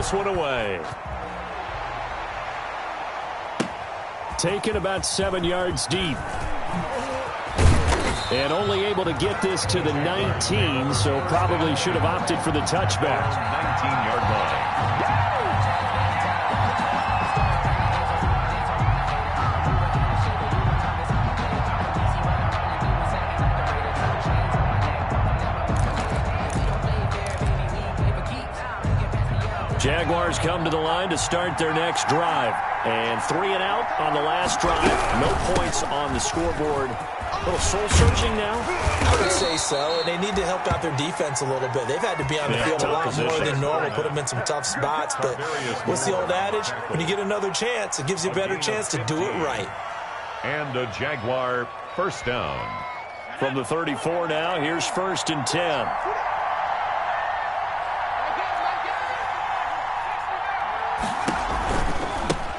this one away. Taken about 7 yards deep. And only able to get this to the 19, so probably should have opted for the touchback. 19-yard line. Jaguars come to the line to start their next drive. And 3 and out on the last drive. No points on the scoreboard. A little soul-searching now? I would say so, and they need to help out their defense a little bit. They've had to be on the field a lot more than normal, put them in some tough spots. But what's the old adage? When you get another chance, it gives you a better chance to do it right. And a Jaguar first down. From the 34 now, here's 1st and 10.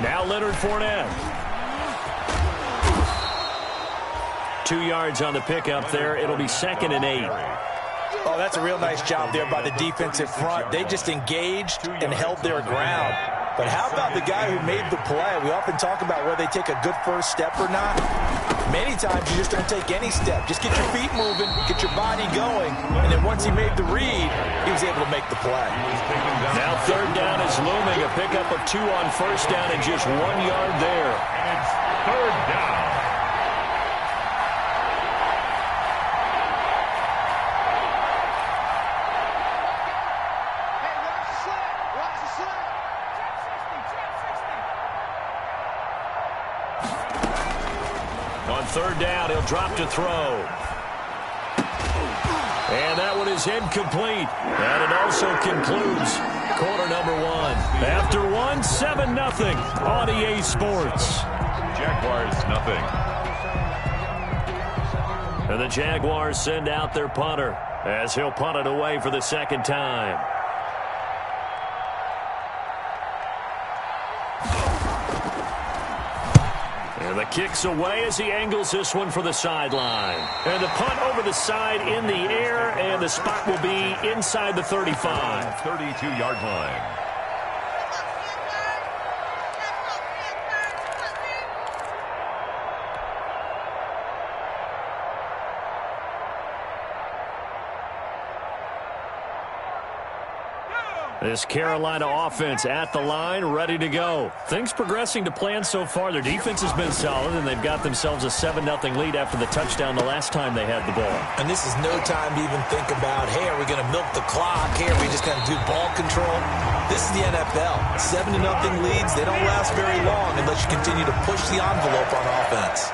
Now Leonard Fournette. 2 yards on the pickup there. It'll be 2nd and 8. Oh, that's a real nice job there by the defensive front. They just engaged and held their ground. But how about the guy who made the play? We often talk about whether they take a good first step or not. Many times you just don't take any step. Just get your feet moving, get your body going, and then once he made the read, he was able to make the play. Now 3rd down is looming. A pickup of 2 on 1st down and just 1 yard there. It's 3rd down. On 3rd down, he'll drop to throw. And that one is incomplete. And it also concludes quarter number 1. After 1, 7-0 on EA Sports. Jaguars nothing. And the Jaguars send out their punter as he'll punt it away for the 2nd time. And the kick's away as he angles this one for the sideline. And the punt over the side in the air, and the spot will be inside the 35. 32-yard line. This Carolina offense at the line, ready to go. Things progressing to plan so far. Their defense has been solid, and they've got themselves a 7-0 lead after the touchdown the last time they had the ball. And this is no time to even think about, hey, are we going to milk the clock? Hey, are we just going to do ball control? This is the NFL. 7-0 leads, they don't last very long unless you continue to push the envelope on offense.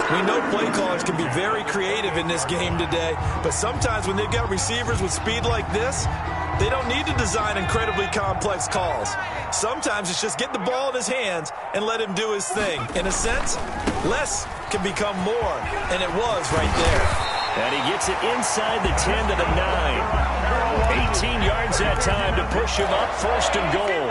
We know play callers can be very creative in this game today, but sometimes when they've got receivers with speed like this, they don't need to design incredibly complex calls. Sometimes it's just get the ball in his hands and let him do his thing. In a sense, less can become more, and it was right there. And he gets it inside the 10 to the 9. 18 yards that time to push him up, 1st and goal.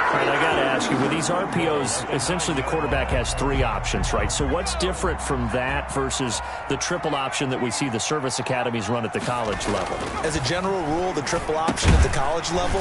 And I got to ask you, with these RPOs, essentially the quarterback has 3 options, right? So what's different from that versus the triple option that we see the service academies run at the college level? As a general rule, the triple option at the college level,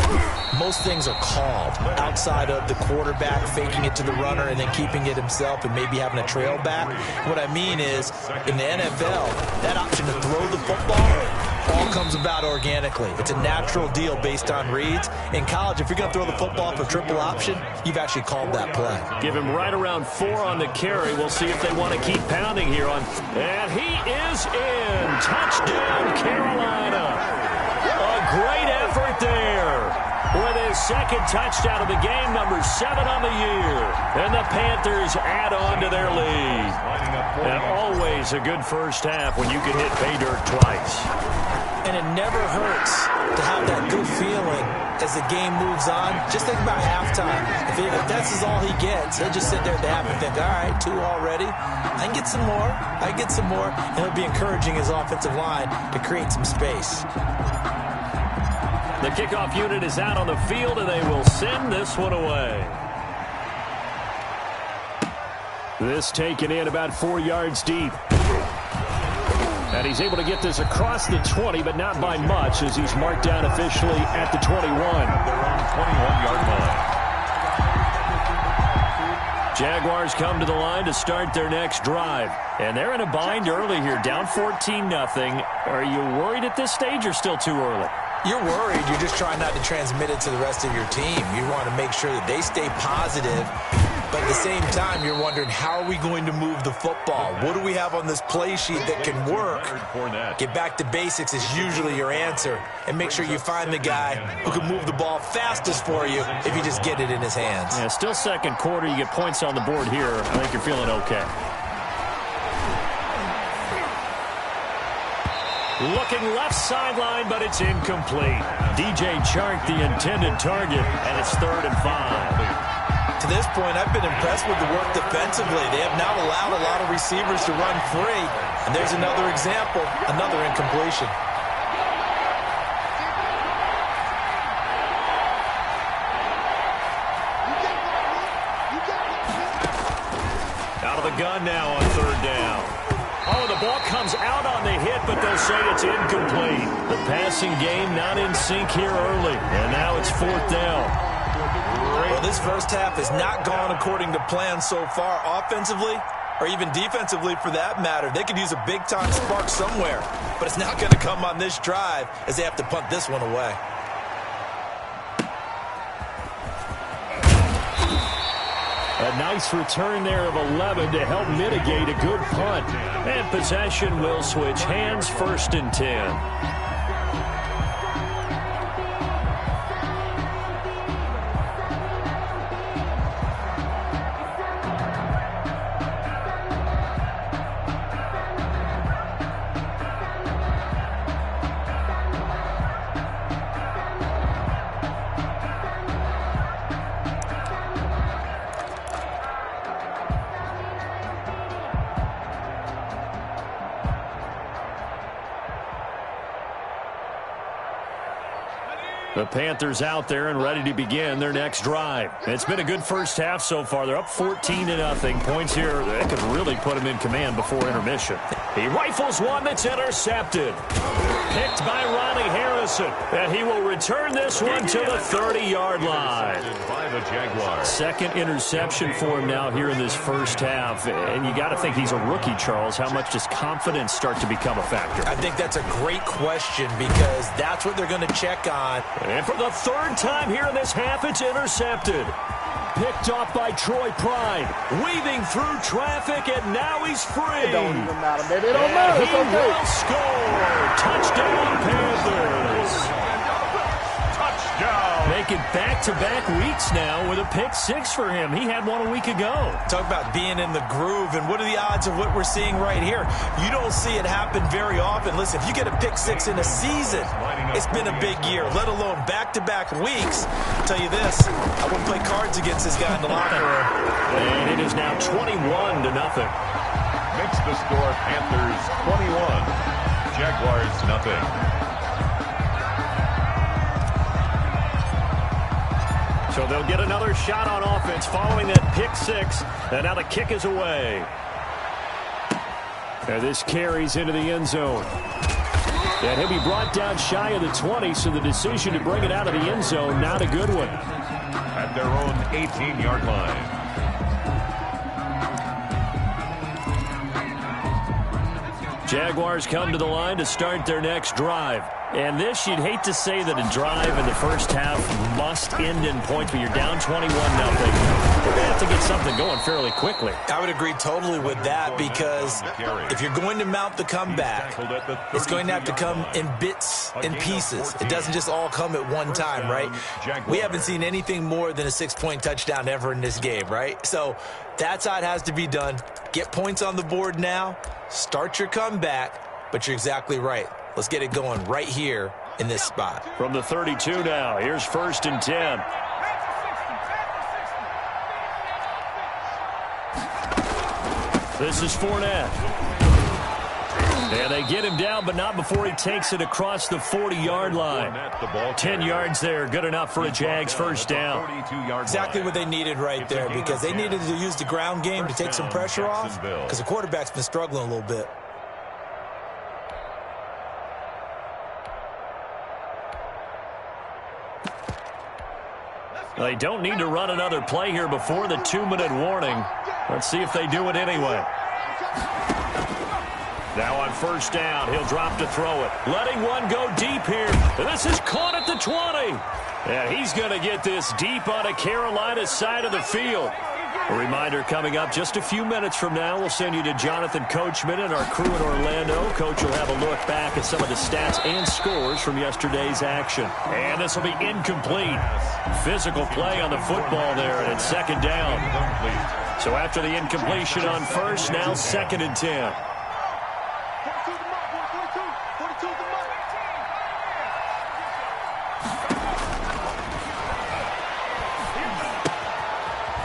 most things are called outside of the quarterback faking it to the runner and then keeping it himself and maybe having a trail back. What I mean is, in the NFL, that option to throw the football all comes about organically. It's a natural deal based on reads. In college, if you're going to throw the football for triple option, you've actually called that play. Give him right around 4 on the carry. We'll see if they want to keep pounding here on. And he is in. Touchdown, Carolina. A great effort there. With his 2nd touchdown of the game, number 7 on the year. And the Panthers add on to their lead. And always a good first half when you can hit pay dirt twice. And it never hurts to have that good feeling as the game moves on. Just think about halftime. If that's all he gets, he'll just sit there at the half and think, all right, 2 already. I can get some more. I can get some more. And he'll be encouraging his offensive line to create some space. The kickoff unit is out on the field, and they will send this one away. This taken in about 4 yards deep. And he's able to get this across the 20, but not by much, as he's marked down officially at the 21. They're on Jaguars come to the line to start their next drive. And they're in a bind early here, down 14-0. Are you worried at this stage or still too early? You're worried. You're just trying not to transmit it to the rest of your team. You want to make sure that they stay positive. But at the same time, you're wondering, how are we going to move the football? What do we have on this play sheet that can work? Get back to basics is usually your answer. And make sure you find the guy who can move the ball fastest for you if you just get it in his hands. Yeah, still second quarter. You get points on the board here. I think you're feeling okay. Looking left sideline, but it's incomplete. DJ Chark, the intended target, and it's 3rd and 5. To this point, I've been impressed with the work defensively. They have now allowed a lot of receivers to run free. And there's another example, another incompletion. Out of the gun now on 3rd down. Oh, the ball comes out on the hit, but they'll say it's incomplete. The passing game not in sync here early. And now it's 4th down. Well, this first half has not gone according to plan so far, offensively or even defensively for that matter. They could use a big-time spark somewhere, but it's not going to come on this drive as they have to punt this one away. A nice return there of 11 to help mitigate a good punt. And possession will switch hands, 1st and 10. The Panthers out there and ready to begin their next drive. It's been a good first half so far. They're up 14-0. Points here that could really put them in command before intermission. He rifles one that's intercepted. Picked by Ronnie Harrison. And he will return this one to the 30-yard line. By the Jaguars. Second interception for him now here in this first half. And you got to think he's a rookie, Charles. How much does confidence start to become a factor? I think that's a great question because that's what they're going to check on. And for the 3rd time here in this half, it's intercepted. Picked off by Troy Pride. Weaving through traffic, and now he's free. It don't even matter, baby. It don't matter. It's okay. He will score. Touchdown, Panthers. Touchdown. Making back-to-back weeks now with a pick-6 for him. He had one a week ago. Talk about being in the groove, and what are the odds of what we're seeing right here? You don't see it happen very often. Listen, if you get a pick-6 in a season, it's been a big year, let alone back-to-back weeks. I'll tell you this, I wouldn't play cards against this guy in the locker room. And it is now 21-0. Makes the score Panthers 21, Jaguars nothing. So they'll get another shot on offense following that pick-6. And now the kick is away. And this carries into the end zone. And he'll be brought down shy of the 20, so the decision to bring it out of the end zone, not a good one. At their own 18-yard line. Jaguars come to the line to start their next drive. And this, you'd hate to say that a drive in the first half must end in points, but you're down 21-0. They're going to have to get something going fairly quickly. I would agree totally with that because if you're going to mount the comeback, it's going to have to come in bits and pieces. It doesn't just all come at one time, right? We haven't seen anything more than a 6-point touchdown ever in this game, right? So that's how it has to be done. Get points on the board now. Start your comeback, but you're exactly right. Let's get it going right here in this spot. From the 32 now, here's 1st and 10. This is Fournette. And they get him down, but not before he takes it across the 40-yard line. 10 yards there, good enough for a Jags first down. Exactly what they needed right there because they needed to use the ground game to take some pressure off because the quarterback's been struggling a little bit. They don't need to run another play here before the 2-minute warning. Let's see if they do it anyway. Now on first down, he'll drop to throw it. Letting one go deep here. And this is caught at the 20. And he's going to get this deep on a Carolina side of the field. A reminder coming up just a few minutes from now. We'll send you to Jonathan Coachman and our crew in Orlando. Coach will have a look back at some of the stats and scores from yesterday's action. And this will be incomplete. Physical play on the football there, and it's second down. So after the incompletion on first, now 2nd and 10.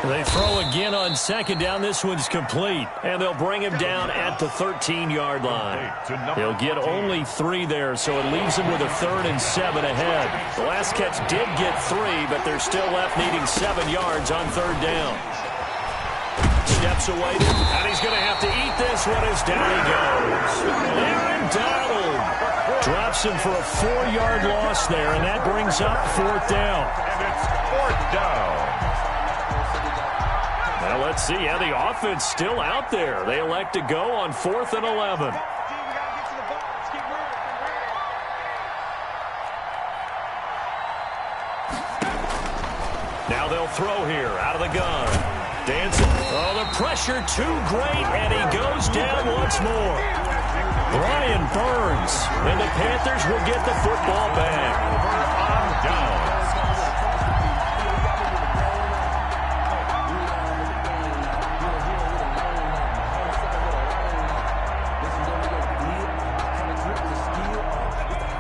They throw again on second down. This one's complete. And they'll bring him down at the 13-yard line. He'll get only 3 there, so it leaves him with a 3rd and 7 ahead. The last catch did get 3, but they're still left needing 7 yards on 3rd down. Steps away, and he's going to have to eat this one as down he goes. Aaron Donald drops him for a 4-yard loss there, and that brings up 4th down. And it's 4th down. Well, let's see how the offense still out there. They elect to go on 4th and 11. Now they'll throw here out of the gun. Dancing. Oh, the pressure too great, and he goes down once more. Brian Burns, and the Panthers will get the football back. On down.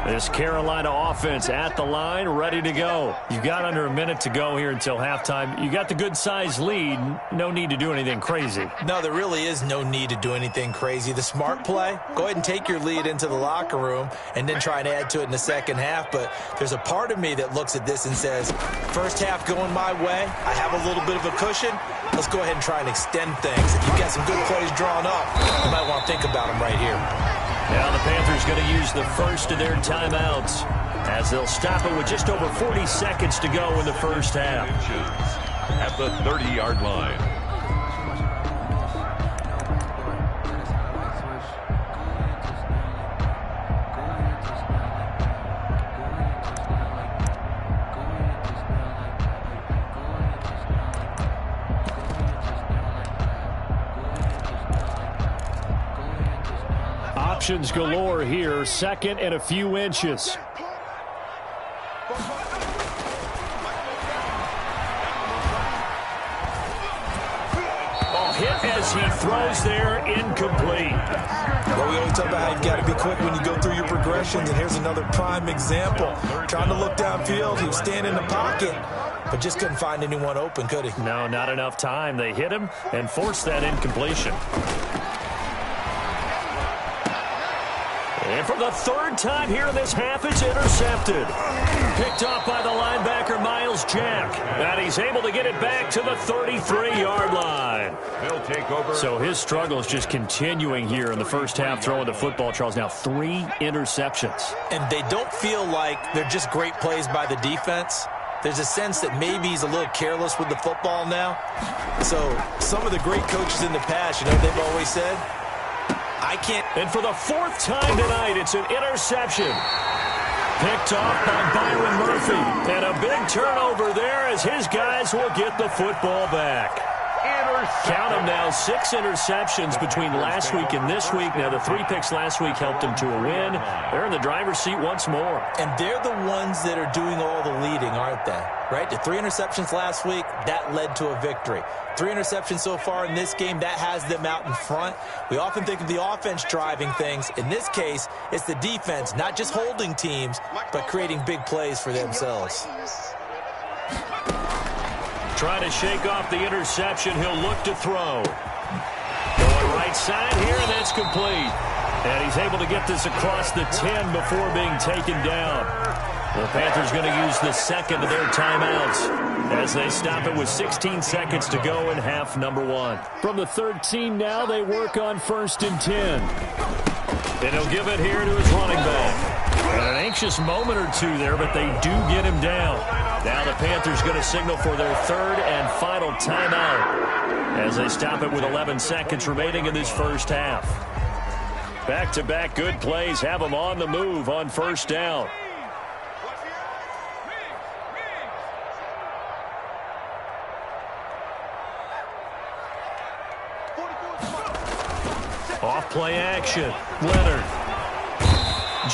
This Carolina offense at the line, ready to go. You've got under a minute to go here until halftime. You got the good-sized lead. No need to do anything crazy. No, there really is no need to do anything crazy. The smart play, go ahead and take your lead into the locker room and then try and add to it in the second half. But there's a part of me that looks at this and says, first half going my way, I have a little bit of a cushion. Let's go ahead and try and extend things. If you've got some good plays drawn up, you might want to think about them right here. Now the Panthers going to use the first of their timeouts as they'll stop it with just over 40 seconds to go in the first half. At the 30-yard line. Options galore here, 2nd and a few inches. Hit as he throws there, incomplete. Well, we always talk about how you've got to be quick when you go through your progressions, and here's another prime example. Trying to look downfield, he was standing in the pocket, but just couldn't find anyone open, could he? No, not enough time. They hit him and forced that incompletion. And for the 3rd time here in this half, it's intercepted. Picked off by the linebacker, Miles Jack. And he's able to get it back to the 33-yard line. They'll take over. So his struggle is just continuing here in the first half, throwing the football. Charles, now 3 interceptions. And they don't feel like they're just great plays by the defense. There's a sense that maybe he's a little careless with the football now. So some of the great coaches in the past, you know what they've always said? I can't. And for the 4th time tonight, it's an interception. Picked off by Byron Murphy. And a big turnover there as his guys will get the football back. Count them now, 6 interceptions between last week and this week. Now, the 3 picks last week helped them to a win. They're in the driver's seat once more. And they're the ones that are doing all the leading, aren't they? Right? The 3 interceptions last week, that led to a victory. 3 interceptions so far in this game, that has them out in front. We often think of the offense driving things. In this case, it's the defense, not just holding teams, but creating big plays for themselves. Trying to shake off the interception. He'll look to throw. Going right side here, and that's complete. And he's able to get this across the 10 before being taken down. The Panthers going to use the 2nd of their timeouts as they stop it with 16 seconds to go in half number 1. From the 13 now, they work on 1st and 10. And he'll give it here to his running back. And an anxious moment or two there, but they do get him down. Now the Panthers going to signal for their third and final timeout as they stop it with 11 seconds remaining in this first half. Back-to-back good plays have them on the move on first down. Off play action. Leonard.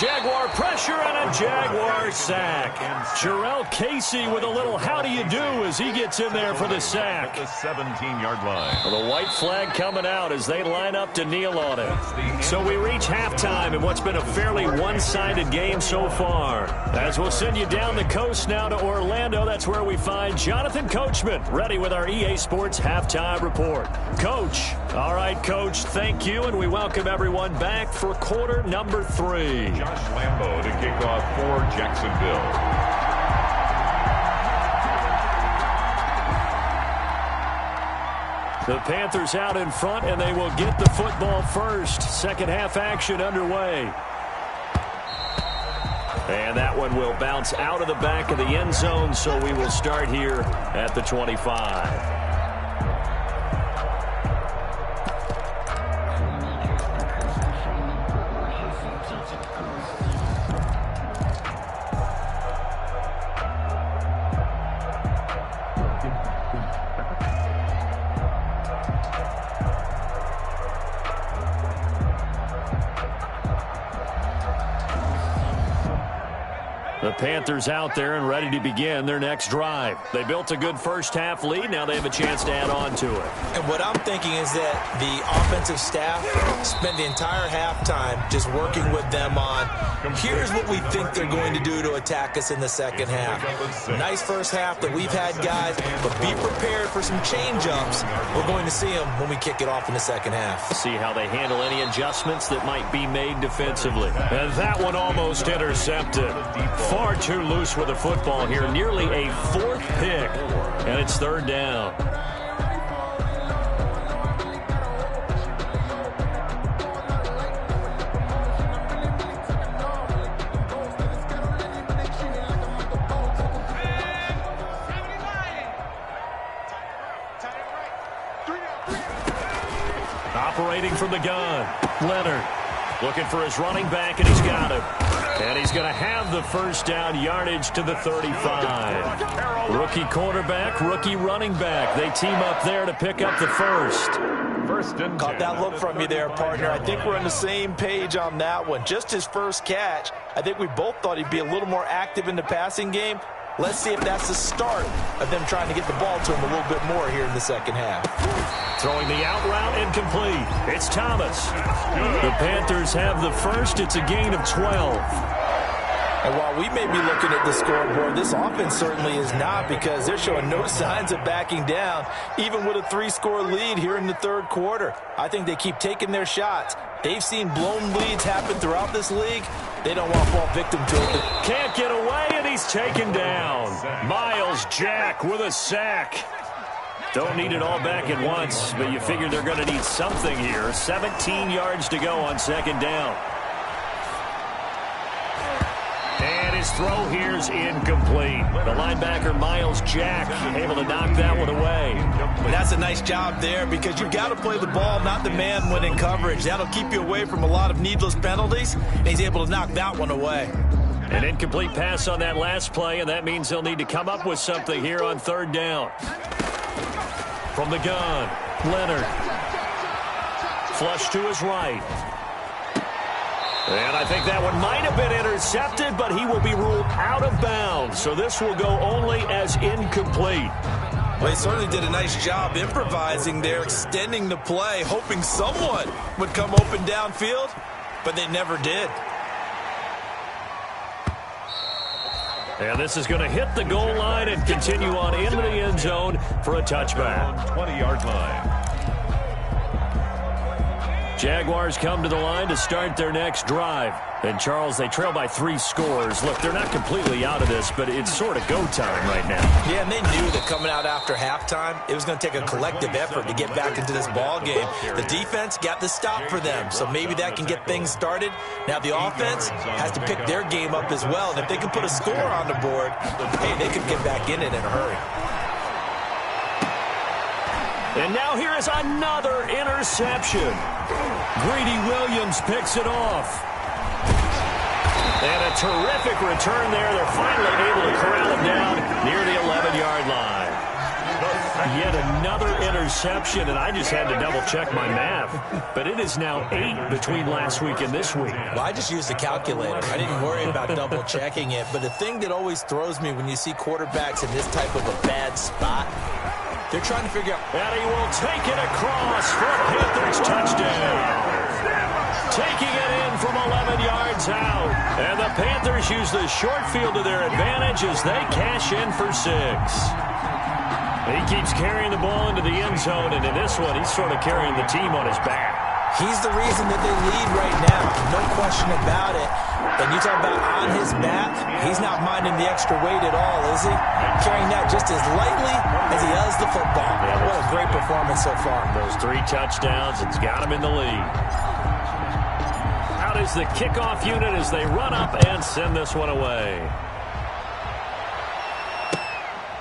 Jaguar pressure and a Jaguar sack. Jarrell Casey with a little how do you do as he gets in there for the sack. At the 17-yard line. Well, the white flag coming out as they line up to kneel on it. So we reach halftime in what's been a fairly one-sided game so far. As we'll send you down the coast now to Orlando, that's where we find Jonathan Coachman ready with our EA Sports Halftime Report. Coach. All right, Coach, thank you, and we welcome everyone back for quarter number 3. Josh Lambo to kick off for Jacksonville. The Panthers out in front, and they will get the football first. Second half action underway. And that one will bounce out of the back of the end zone, so we will start here at the 25. The Panthers out there and ready to begin their next drive. They built a good first half lead. Now they have a chance to add on to it. And what I'm thinking is that the offensive staff spent the entire halftime just working with them on, here's what we think they're going to do to attack us in the second half. Nice first half that we've had, guys, but be prepared for some change-ups. We're going to see them when we kick it off in the second half. See how they handle any adjustments that might be made defensively. And that one almost intercepted. Far too loose with the football here. Nearly a fourth pick. And it's third down. Operating from the gun. Leonard looking for his running back, and he's got him. And he's going to have the first down yardage to the 35. Rookie quarterback, rookie running back. They team up there to pick up the first. Caught that look from you there, partner. I think we're on the same page on that one. Just his first catch. I think we both thought he'd be a little more active in the passing game. Let's see if that's the start of them trying to get the ball to him a little bit more here in the second half. Throwing the out route incomplete. It's Thomas. The Panthers have the first. It's a gain of 12. And while we may be looking at the scoreboard, this offense certainly is not, because they're showing no signs of backing down, even with a 3-score lead here in the third quarter. I think they keep taking their shots. They've seen blown leads happen throughout this league. They don't want to fall victim to it. Can't get away, and he's taken down. Miles Jack with a sack. Don't need it all back at once, but you figure they're going to need something here. 17 yards to go on second down. And his throw here's incomplete. The linebacker, Miles Jack, able to knock that one away. And that's a nice job there, because you've got to play the ball, not the man when in coverage. That'll keep you away from a lot of needless penalties, and he's able to knock that one away. An incomplete pass on that last play, and that means they'll need to come up with something here on third down. From the gun, Leonard. Flush to his right. And I think that one might have been intercepted, but he will be ruled out of bounds. So this will go only as incomplete. Well, they certainly did a nice job improvising there, extending the play, hoping someone would come open downfield, but they never did. And this is going to hit the goal line and continue on into the end zone for a touchback. 20-yard line. Jaguars come to the line to start their next drive. And, Charles, they trail by 3 scores. Look, they're not completely out of this, but it's sort of go time right now. Yeah, and they knew that coming out after halftime, it was going to take a collective effort to get back into this ball game. The defense got the stop for them, so maybe that can get things started. Now the offense has to pick their game up as well, and if they can put a score on the board, hey, they could get back in it in a hurry. And now here is another interception. Greedy Williams picks it off. And a terrific return there. They're finally able to corral him down near the 11-yard line. Yet another interception, and I just had to double-check my math. But it is now 8 between last week and this week. Well, I just used the calculator. I didn't worry about double-checking it. But the thing that always throws me when you see quarterbacks in this type of a bad spot, they're trying to figure out. And he will take it across for a Panthers touchdown. Taking it in from 11 yards out. And the Panthers use the short field to their advantage as they cash in for 6. He keeps carrying the ball into the end zone, and in this one, he's sort of carrying the team on his back. He's the reason that they lead right now. No question about it. And you talk about on his back, he's not minding the extra weight at all, is he? Carrying that just as lightly as he does the football. Yeah, what a great performance so far. Those 3 touchdowns, it's got him in the lead. Out is the kickoff unit as they run up and send this one away.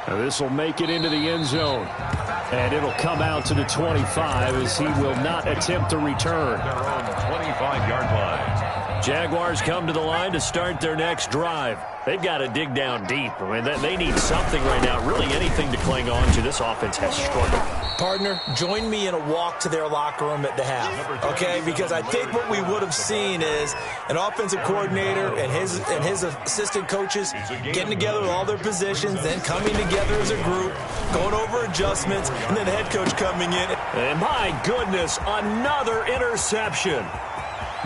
Now this will make it into the end zone. And it'll come out to the 25 as he will not attempt to return. Their own 25-yard line. Jaguars come to the line to start their next drive. They've got to dig down deep. I mean, they need something right now, really anything to cling on to. This offense has struggled. Partner, join me in a walk to their locker room at the half, okay? Because I think what we would have seen is an offensive coordinator and his assistant coaches getting together with all their positions, then coming together as a group, going over adjustments, and then the head coach coming in. And my goodness, another interception.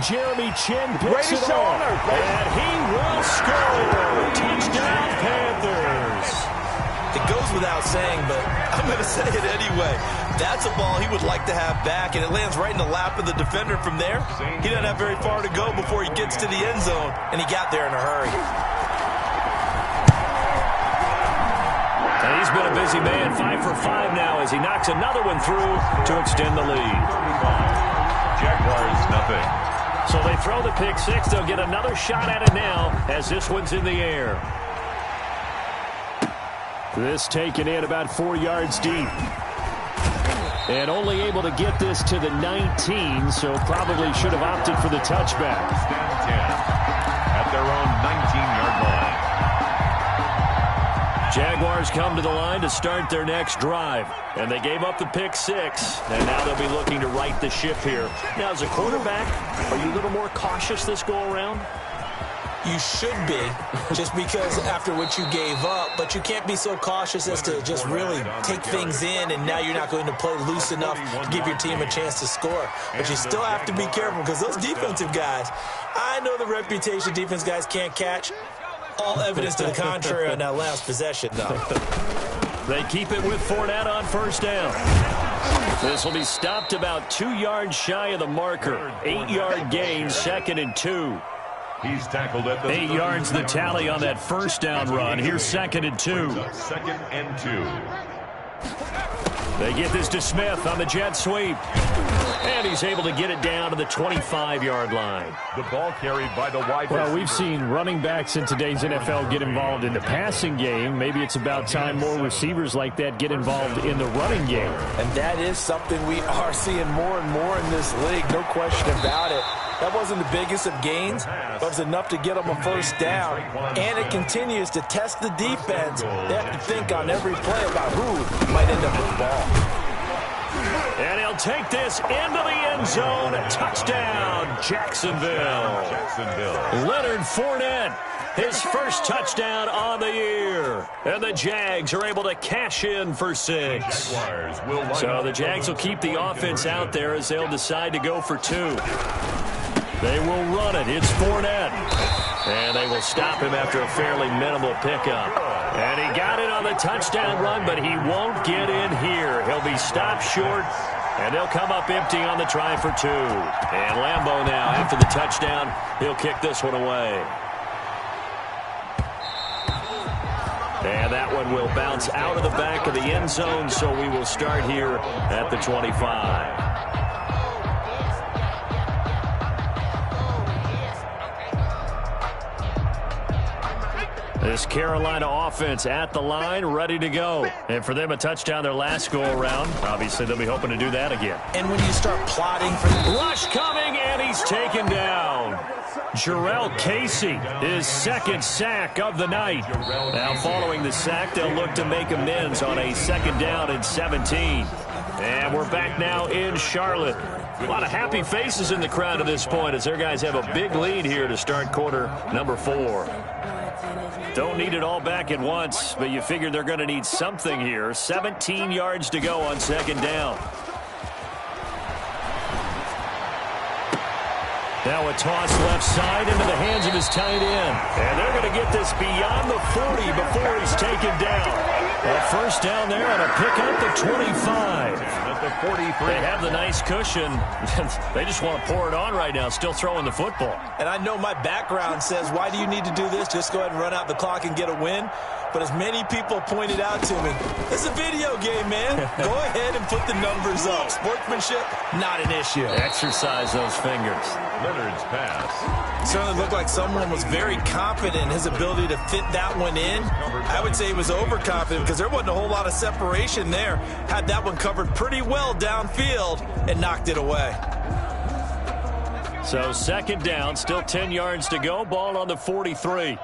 Jeremy Chin picks it off, and he will score. Touchdown, Panthers. It goes without saying, but I'm going to say it anyway. That's a ball he would like to have back, and it lands right in the lap of the defender from there. He doesn't have very far to go before he gets to the end zone, and he got there in a hurry. And he's been a busy man, 5 for 5 now as he knocks another one through to extend the lead. Jaguars, nothing. So they throw the pick 6. They'll get another shot at it now as this one's in the air. This taken in about 4 yards deep. And only able to get this to the 19, so probably should have opted for the touchback. Stand 10 at their own 19-yard line. Jaguars come to the line to start their next drive. And they gave up the pick 6. And now they'll be looking to right the ship here. Now, as a quarterback, are you a little more cautious this go-around? You should be, just because after what you gave up, but you can't be so cautious as to just really take things in, and now you're not going to play loose enough to give your team a chance to score. But you still have to be careful because those defensive guys, I know the reputation defense guys can't catch. All evidence to the contrary on that last possession, though. They keep it with Fournette on first down. This will be stopped about 2 yards shy of the marker. 8-yard gain, 2nd and 2. He's tackled at the 8 yards the tally on that first down run. Here's 2nd and 2. 2nd and 2. They get this to Smith on the jet sweep. And he's able to get it down to the 25-yard line. The ball carried by the wide receiver. Well, we've seen running backs in today's NFL get involved in the passing game. Maybe it's about time more receivers like that get involved in the running game. And that is something we are seeing more and more in this league, no question about it. That wasn't the biggest of gains, but it was enough to get them a first down. And it continues to test the defense. They have to think on every play about who might end up with the ball. And he'll take this into the end zone. Touchdown, Jacksonville. Leonard Fournette, his first touchdown on the year. And the Jags are able to cash in for 6. So the Jags will keep the offense out there as they'll decide to go for 2. They will run it. It's Fournette. And they will stop him after a fairly minimal pickup. And he got it on the touchdown run, but he won't get in here. He'll be stopped short And they'll come up empty on the try for 2. And Lambeau now, after the touchdown, he'll kick this one away. And that one will bounce out of the back of the end zone, so we will start here at the 25. This Carolina offense at the line, ready to go. And for them, a touchdown their last go-around. Obviously, they'll be hoping to do that again. And when you start plotting for the rush coming, and he's taken down. Jarrell Casey, his second sack of the night. Now, following the sack, they'll look to make amends on a 2nd down and 17. And we're back now in Charlotte. A lot of happy faces in the crowd at this point as their guys have a big lead here to start quarter number 4. Don't need it all back at once, but you figure they're going to need something here. 17 yards to go on 2nd down. Now a toss left side into the hands of his tight end. And they're going to get this beyond the 40 before he's taken down. A 1st down there on a pickup at 25. At the 43. They have the nice cushion. They just want to pour it on right now, still throwing the football. And I know my background says, why do you need to do this? Just go ahead and run out the clock and get a win. But as many people pointed out to me, it's a video game, man. Go ahead and put the numbers up. Sportsmanship, not an issue. Exercise those fingers. Leonard's pass. Certainly looked like someone was very confident in his ability to fit that one in. I would say he was overconfident because there wasn't a whole lot of separation there. Had that one covered pretty well downfield and knocked it away. So 2nd down, still 10 yards to go. Ball on the 43.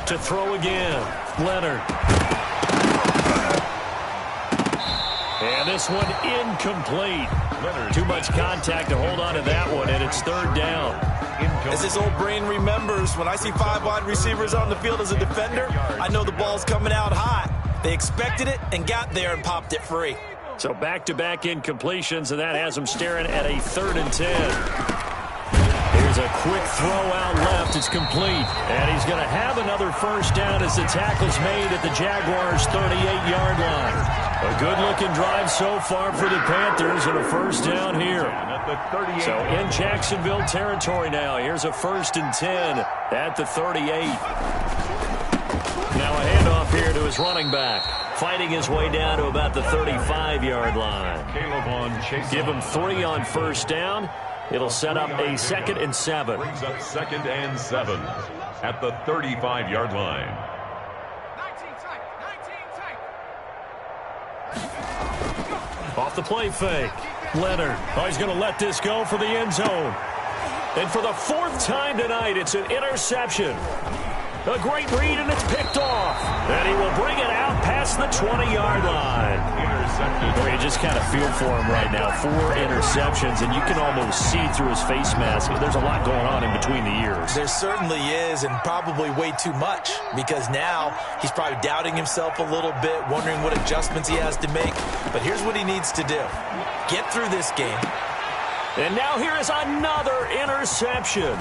To throw again, Leonard. And this one incomplete. Too much contact to hold on to that one, and it's 3rd down. As his old brain remembers, when I see 5 wide receivers on the field as a defender, I know the ball's coming out hot. They expected it and got there and popped it free. So back-to-back incompletions, and that has him staring at a 3rd and 10. Here's a quick throw out left. It's complete. And he's going to have another 1st down as the tackle's made at the Jaguars' 38-yard line. A good-looking drive so far for the Panthers and a 1st down here. So in Jacksonville territory now. Here's a 1st and 10 at the 38. Now a handoff here to his running back. Fighting his way down to about the 35-yard line. Give him 3 on 1st down. It'll set up a 2nd and 7. Brings up 2nd and 7 at the 35-yard line. Off the play fake. Leonard. Oh, he's going to let this go for the end zone. And for the 4th time tonight, it's an interception. A great read, and it's picked off. And he will bring it out past the 20-yard line. You just kind of feel for him right now. 4 interceptions, and you can almost see through his face mask. There's a lot going on in between the ears. There certainly is, and probably way too much, because now he's probably doubting himself a little bit, wondering what adjustments he has to make. But here's what he needs to do. Get through this game. And now here is another interception.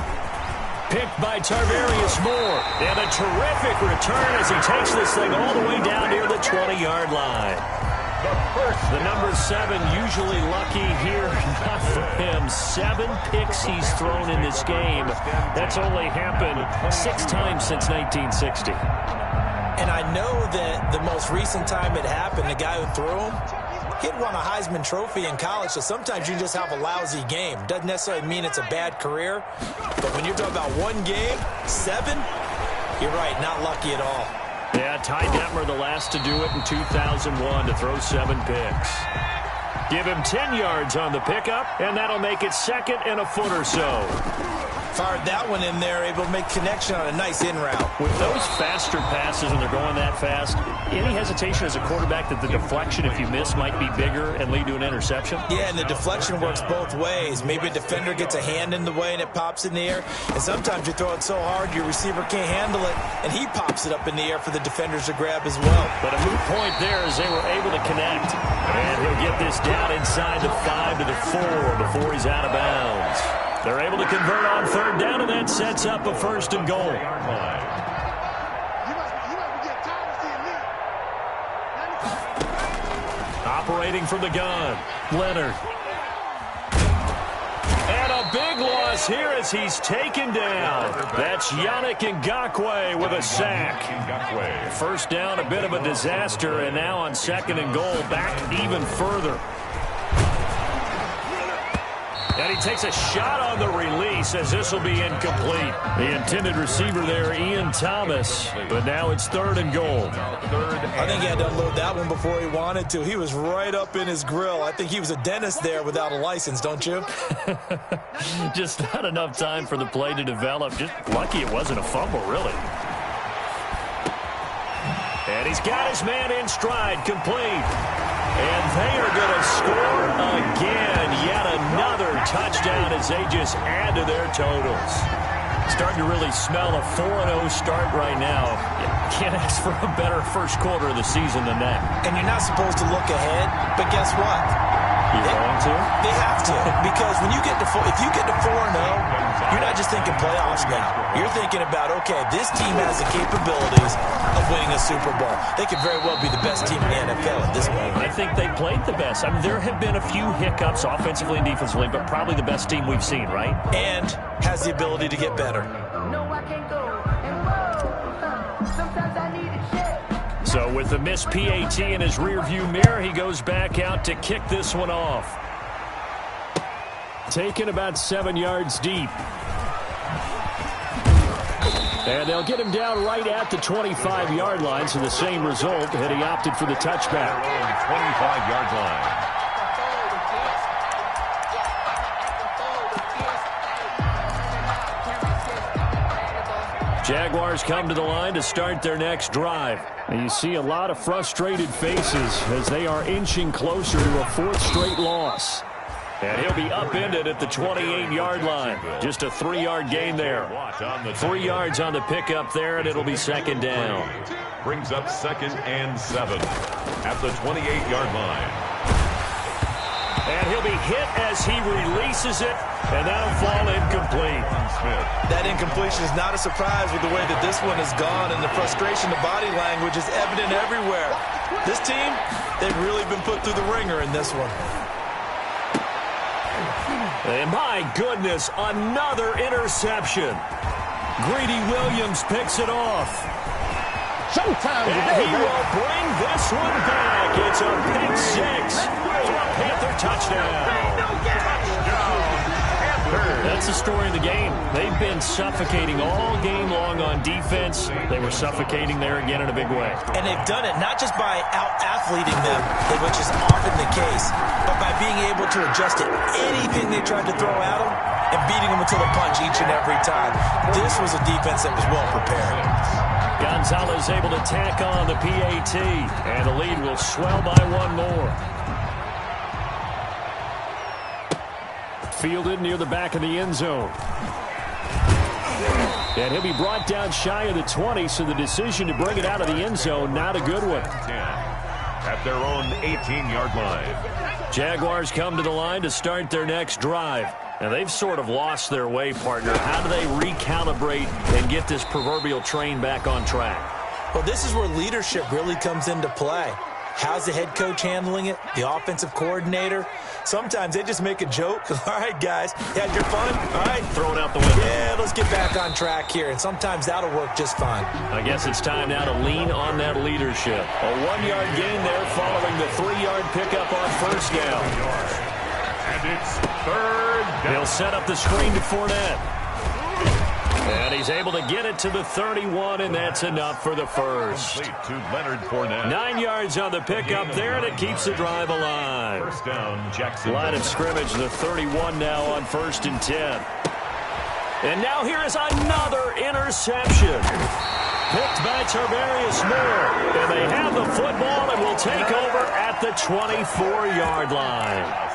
Picked by Tarvarius Moore. And a terrific return as he takes this thing all the way down near the 20-yard line. The number 7 usually lucky here. Not for him. 7 picks he's thrown in this game. That's only happened 6 times since 1960. And I know that the most recent time it happened, the guy who threw him, he'd won a Heisman Trophy in college, so sometimes you just have a lousy game. Doesn't necessarily mean it's a bad career, but when you're talking about 1 game, 7, you're right, not lucky at all. Yeah, Ty Detmer the last to do it in 2001 to throw 7 picks. Give him 10 yards on the pickup, and that'll make it 2nd and a foot or so. Fired that one in there, able to make connection on a nice in route. With those faster passes when they're going that fast, any hesitation as a quarterback that the deflection, if you miss, might be bigger and lead to an interception? Yeah, and the deflection works both ways. Maybe a defender gets a hand in the way and it pops in the air. And sometimes you throw it so hard your receiver can't handle it, and he pops it up in the air for the defenders to grab as well. But a moot point there as they were able to connect. And he'll get this down inside the 5 to the 4 before he's out of bounds. They're able to convert on 3rd down, and that sets up a 1st and goal. Operating from the gun, Leonard. And a big loss here as he's taken down. That's Yannick Ngakoue with a sack. First down, a bit of a disaster, and now on 2nd and goal, back even further. And he takes a shot on the release as this will be incomplete. The intended receiver there, Ian Thomas, but now it's 3rd and goal. I think he had to unload that one before he wanted to. He was right up in his grill. I think he was a dentist there without a license, don't you? Just not enough time for the play to develop. Just lucky it wasn't a fumble, really. And he's got his man in stride, complete. And they are going to score again. Yet another touchdown as they just add to their totals. Starting to really smell a 4-0 start right now. Can't ask for a better first quarter of the season than that. And you're not supposed to look ahead, but guess what? You're going to? They have to, because when you get to if you get to 4-0, you're not just thinking playoffs now. You're thinking about, okay, this team has the capabilities of winning a Super Bowl. They could very well be the best team in the NFL at this moment. I think they played the best. I mean, there have been a few hiccups offensively and defensively, but probably the best team we've seen, right? And has the ability to get better. So with the missed PAT in his rearview mirror, he goes back out to kick this one off. Taken about 7 yards deep. And they'll get him down right at the 25-yard line, so the same result, and he opted for the touchback. 25-yard line. Jaguars come to the line to start their next drive. And you see a lot of frustrated faces as they are inching closer to a 4th straight loss. And he'll be upended at the 28-yard line. Just a 3-yard gain there. 3 yards on the pickup there, and it'll be 2nd down. Brings up 2nd and 7 at the 28-yard line. And he'll be hit as he releases it, and that'll fall incomplete. That incompletion is not a surprise with the way that this one has gone, and the frustration, the body language is evident everywhere. This team, they've really been put through the ringer in this one. And my goodness, another interception. Greedy Williams picks it off. Showtime And he will bring this one back. It's a pick 6 for a Panther touchdown. That's the story of the game. They've been suffocating all game long on defense. They were suffocating there again in a big way. And they've done it not just by out-athleting them, which is often the case, but by being able to adjust to anything they tried to throw at them and beating them until the punch each and every time. This was a defense that was well prepared. Gonzalez able to tack on the PAT, and the lead will swell by 1 more. Fielded near the back of the end zone. And he'll be brought down shy of the 20, so the decision to bring it out of the end zone, not a good one. At their own 18-yard line. Jaguars come to the line to start their next drive. Now, they've sort of lost their way, partner. How do they recalibrate and get this proverbial train back on track? Well, this is where leadership really comes into play. How's the head coach handling it? The offensive coordinator? Sometimes they just make a joke. All right, guys, you had your fun? All right. Throw it out the window. Yeah, let's get back on track here, and sometimes that'll work just fine. I guess it's time now to lean on that leadership. A 1-yard gain there following the 3-yard pickup on 1st down. And it's 3rd down. He'll set up the screen to Fournette. And he's able to get it to the 31, and that's enough for the first. To Leonard Fournette. 9 yards on the pickup there, and it keeps the drive alive. 1st down, Jackson. Line of scrimmage, the 31 now on 1st and 10. And now here is another interception. Picked by Tarvarius Moore. And they have the football and will take over at the 24-yard line.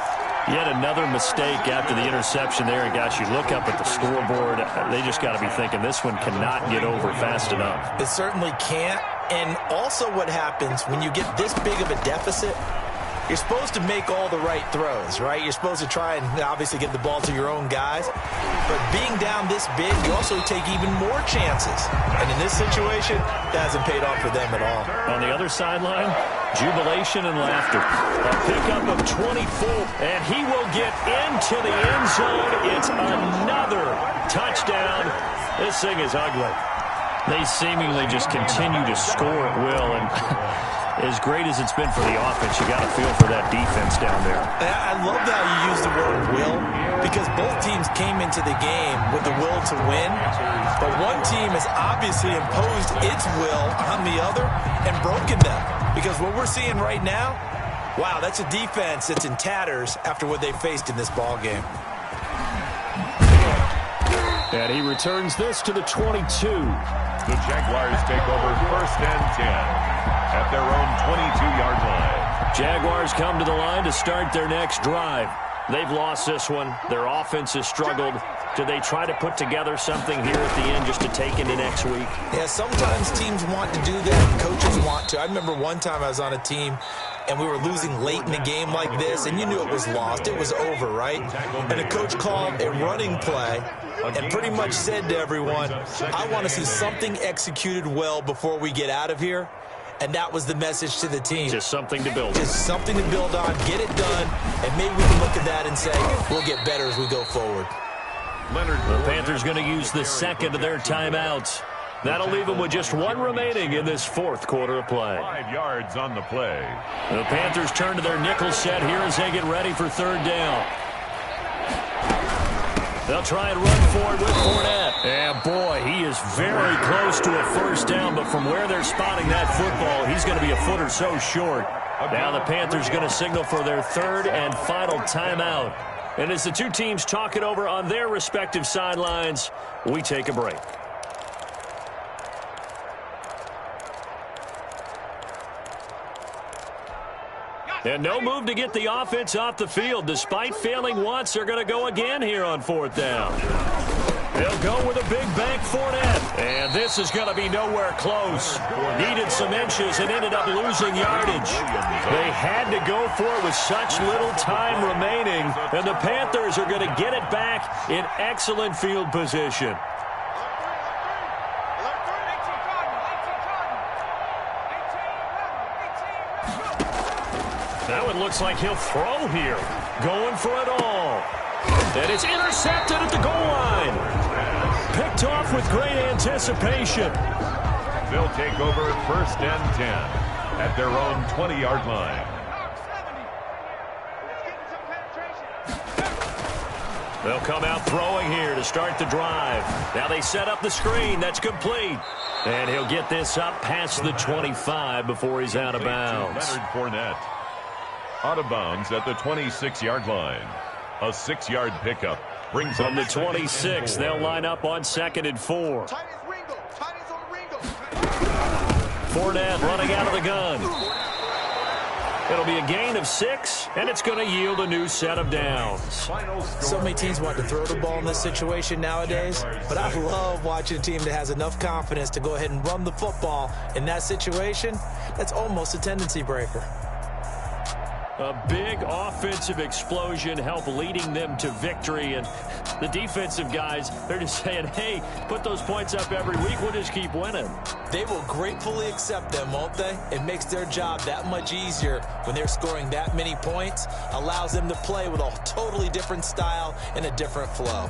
Yet another mistake after the interception there. And, gosh, you look up at the scoreboard, they just got to be thinking this one cannot get over fast enough. It certainly can't. And also what happens when you get this big of a deficit, You're supposed to make all the right throws, right? You're supposed to try and obviously get the ball to your own guys. But being down this big, you also take even more chances. And in this situation, that hasn't paid off for them at all. On the other sideline, jubilation and laughter. A pickup of 24, and he will get into the end zone. It's another touchdown. This thing is ugly. They seemingly just continue to score at will, and as great as it's been for the offense, you got to feel for that defense down there. I love how you use the word will, because both teams came into the game with the will to win, but one team has obviously imposed its will on the other and broken them, because what we're seeing right now, wow, that's a defense that's in tatters after what they faced in this ball game. And he returns this to the 22. The Jaguars take over 1st and 10 at their own 22-yard line. Jaguars come to the line to start their next drive. They've lost this one. Their offense has struggled. Do they try to put together something here at the end just to take into next week? Yeah, sometimes teams want to do that. Coaches want to. I remember one time I was on a team, and we were losing late in a game like this, and you knew it was lost. It was over, right? And the coach called a running play and pretty much said to everyone, I want to see something executed well before we get out of here. And that was the message to the team. Just something to build on. Just something to build on, get it done, and maybe we can look at that and say, we'll get better as we go forward. The Panthers going to use the second of their timeouts. That'll leave them with just one remaining in this fourth quarter of play. 5 yards on the play. The Panthers turn to their nickel set here as they get ready for third down. They'll try and run for it with Fournette. And boy, he is very close to a first down, but from where they're spotting that football, he's going to be a foot or so short. Now the Panthers going to signal for their third and final timeout. And as the two teams talk it over on their respective sidelines, we take a break. And no move to get the offense off the field. Despite failing once, they're going to go again here on fourth down. They'll go with a big bank Fournette. And this is going to be nowhere close. Needed some inches and ended up losing yardage. They had to go for it with such little time remaining. And the Panthers are going to get it back in excellent field position. Now it looks like he'll throw here. Going for it all. And it's intercepted at the goal line. Picked off with great anticipation. They'll take over 1st and 10 at their own 20-yard line. They'll come out throwing here to start the drive. Now they set up the screen. That's complete. And he'll get this up past the 25 before he's out of bounds. Leonard Fournette. Out of bounds at the 26-yard line. A 6-yard pickup brings from the 26. They'll line up on 2nd and 4. Fournette running out of the gun. It'll be a gain of 6, and it's going to yield a new set of downs. So many teams want to throw the ball in this situation nowadays, but I love watching a team that has enough confidence to go ahead and run the football in that situation. That's almost a tendency breaker. A big offensive explosion helped leading them to victory. And the defensive guys, they're just saying, hey, put those points up every week. We'll just keep winning. They will gratefully accept them, won't they? It makes their job that much easier when they're scoring that many points. Allows them to play with a totally different style and a different flow.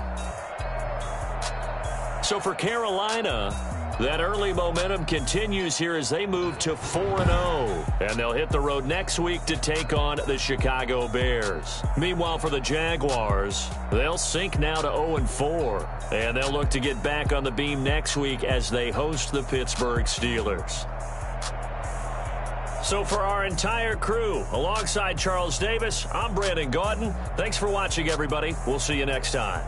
So for Carolina, that early momentum continues here as they move to 4-0. And they'll hit the road next week to take on the Chicago Bears. Meanwhile, for the Jaguars, they'll sink now to 0-4. And they'll look to get back on the beam next week as they host the Pittsburgh Steelers. So for our entire crew, alongside Charles Davis, I'm Brandon Gaudin. Thanks for watching, everybody. We'll see you next time.